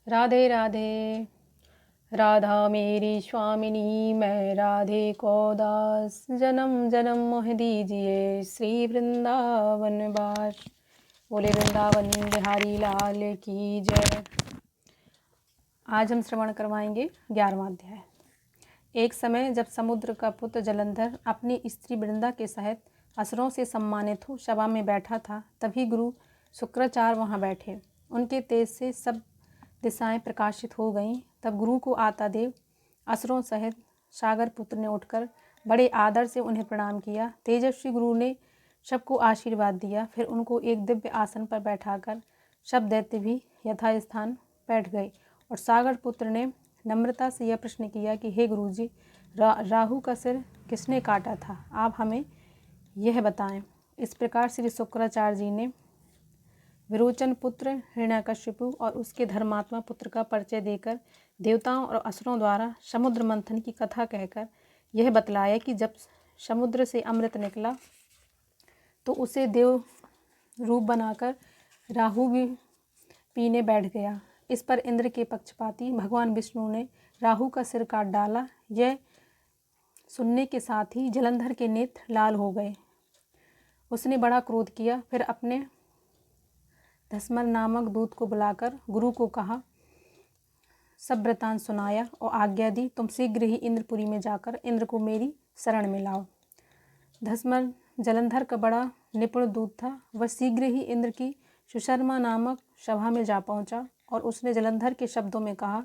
राधे राधे। राधा मेरी स्वामिनी, मैं राधे को दास। जन्म जन्म मोह दीजिए, श्री वृंदावन वास। बोले वृंदावन बिहारी लाल की जय। आज हम श्रवण करवाएंगे 11वां अध्याय। एक समय जब समुद्र का पुत्र जलंधर अपनी स्त्री वृंदा के सहित असुरों से सम्मानित हो सभा में बैठा था, तभी गुरु शुक्राचार्य वहां बैठे। उनके तेज से सब दिशाएं प्रकाशित हो गईं। तब गुरु को आता देव असुरों सहित सागर पुत्र ने उठकर बड़े आदर से उन्हें प्रणाम किया। तेजस्वी गुरु ने सबको आशीर्वाद दिया। फिर उनको एक दिव्य आसन पर बैठाकर सब दैत्य भी यथास्थान बैठ गए और सागर पुत्र ने नम्रता से यह प्रश्न किया कि हे गुरुजी, राहु का सिर किसने काटा था, आप हमें यह बताएं। इस प्रकार श्री शुक्राचार्य जी ने विरोचन पुत्र हिरण्यकशिपु और उसके धर्मात्मा पुत्र का परिचय देकर देवताओं और असुरों द्वारा समुद्र मंथन की कथा कहकर यह बतलाया कि जब समुद्र से अमृत निकला तो उसे देव रूप बनाकर राहु भी पीने बैठ गया। इस पर इंद्र के पक्षपाती भगवान विष्णु ने राहु का सिर काट डाला। यह सुनने के साथ ही जलंधर के नेत्र लाल हो गए। उसने बड़ा क्रोध किया। फिर अपने धस्मर नामक दूत को बुलाकर गुरु को कहा, सब वृतांत सुनाया और आज्ञा दी, तुम शीघ्र ही इंद्रपुरी में जाकर इंद्र को मेरी शरण में लाओ। धस्मर जलंधर का बड़ा निपुण दूत था। वह शीघ्र ही इंद्र की सुशर्मा नामक सभा में जा पहुंचा और उसने जलंधर के शब्दों में कहा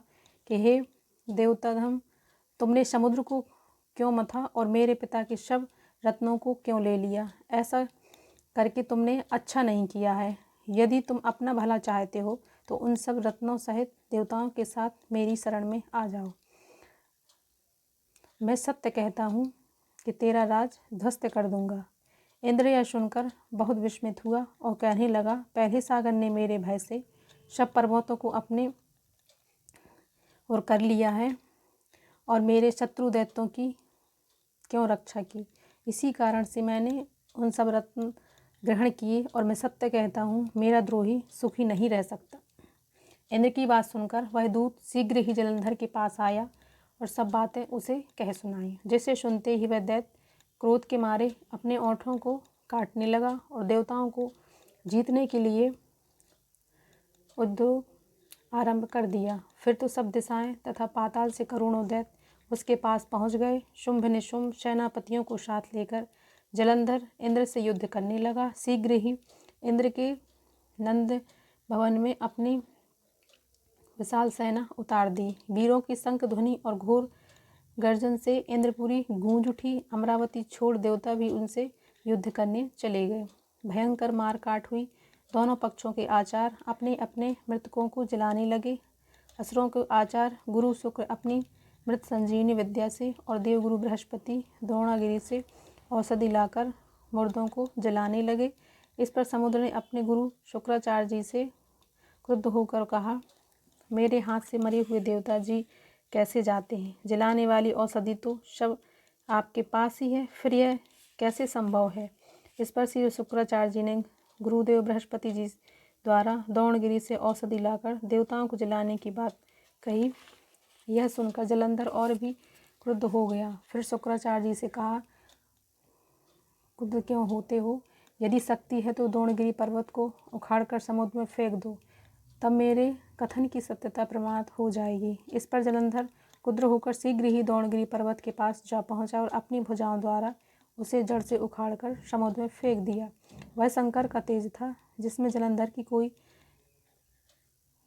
कि हे देवताधम, तुमने समुद्र को क्यों मथा और मेरे पिता के सब रत्नों को क्यों ले लिया? ऐसा करके तुमने अच्छा नहीं किया है। यदि तुम अपना भला चाहते हो तो उन सब रत्नों सहित देवताओं के साथ मेरी शरण में आ जाओ। मैं सत्य कहता हूँ कि तेरा राज ध्वस्त कर दूंगा। इंद्र यह सुनकर बहुत विस्मित हुआ और कहने लगा, पहले सागर ने मेरे भय से सब पर्वतों को अपने ओर कर लिया है और मेरे शत्रु दैत्यों की क्यों रक्षा की। इसी कारण से मैंने उन सब रत्न ग्रहण किए और मैं सत्य कहता हूँ, मेरा द्रोही सुखी नहीं रह सकता। इंद्र की बात सुनकर वह दूत शीघ्र ही जलंधर के पास आया और सब बातें उसे कह सुनाई। जिसे सुनते ही वह दैत्य क्रोध के मारे अपने ओंठों को काटने लगा और देवताओं को जीतने के लिए उद्योग आरंभ कर दिया। फिर तो सब दिशाएं तथा पाताल से करोड़ों दैत्य उसके पास पहुंच गए। शुंभ निशुंभ सेनापतियों को साथ लेकर जलंधर इंद्र से युद्ध करने लगा। शीघ्र ही इंद्र के नंद भवन में अपनी विशाल सेना उतार दी। वीरों की शंख ध्वनि और घोर गर्जन से इंद्रपुरी गूंज उठी। अमरावती छोड़ देवता भी उनसे युद्ध करने चले गए। भयंकर मार काट हुई। दोनों पक्षों के आचार्य अपने अपने मृतकों को जलाने लगे। असुरों के आचार्य गुरु शुक्र अपनी मृत संजीवनी विद्या से और देवगुरु बृहस्पति द्रोणागिरी से औषधि लाकर मुर्दों को जलाने लगे। इस पर समुद्र ने अपने गुरु शुक्राचार्य जी से क्रुद्ध होकर कहा, मेरे हाथ से मरे हुए देवता जी कैसे जाते हैं? जलाने वाली औषधि तो सब आपके पास ही है, फिर यह कैसे संभव है? इस पर श्री शुक्राचार्य जी ने गुरुदेव बृहस्पति जी द्वारा द्रोणगिरी से औषधि लाकर देवताओं को जलाने की बात कही। यह सुनकर जलंधर और भी क्रुद्ध हो गया। फिर शुक्राचार्य जी से कहा, क्रुद्ध क्यों होते हो? यदि शक्ति है तो द्रोणगिरी पर्वत को उखाड़कर समुद्र में फेंक दो, तब मेरे कथन की सत्यता प्रमाणित हो जाएगी। इस पर जलंधर क्रुद्ध होकर शीघ्र ही द्रोणगिरी पर्वत के पास जा पहुंचा और अपनी भुजाओं द्वारा उसे जड़ से उखाड़कर समुद्र में फेंक दिया। वह शंकर का तेज था जिसमें जलंधर की कोई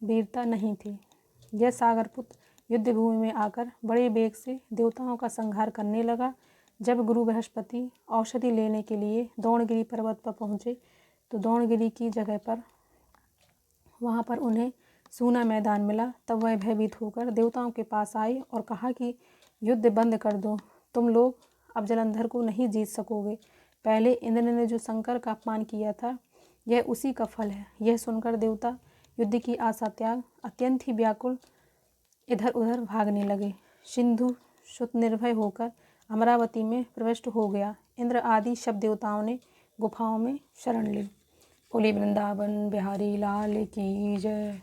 वीरता नहीं थी। यह सागरपुत्र युद्ध भूमि में आकर बड़े वेग से देवताओं का संहार करने लगा। जब गुरु बृहस्पति औषधि लेने के लिए द्रोणगिरी पर्वत पर पहुँचे तो द्रोणगिरी की जगह पर वहाँ पर उन्हें सूना मैदान मिला। तब वह भयभीत होकर देवताओं के पास आए और कहा कि युद्ध बंद कर दो, तुम लोग अब जलंधर को नहीं जीत सकोगे। पहले इंद्र ने जो शंकर का अपमान किया था, यह उसी का फल है। यह सुनकर देवता युद्ध की आशा त्याग अत्यंत ही व्याकुल इधर उधर भागने लगे। सिंधु सुत निर्भय होकर अमरावती में प्रविष्ट हो गया। इंद्र आदि सब देवताओं ने गुफाओं में शरण ली। बोले वृंदावन बिहारी लाल की जय।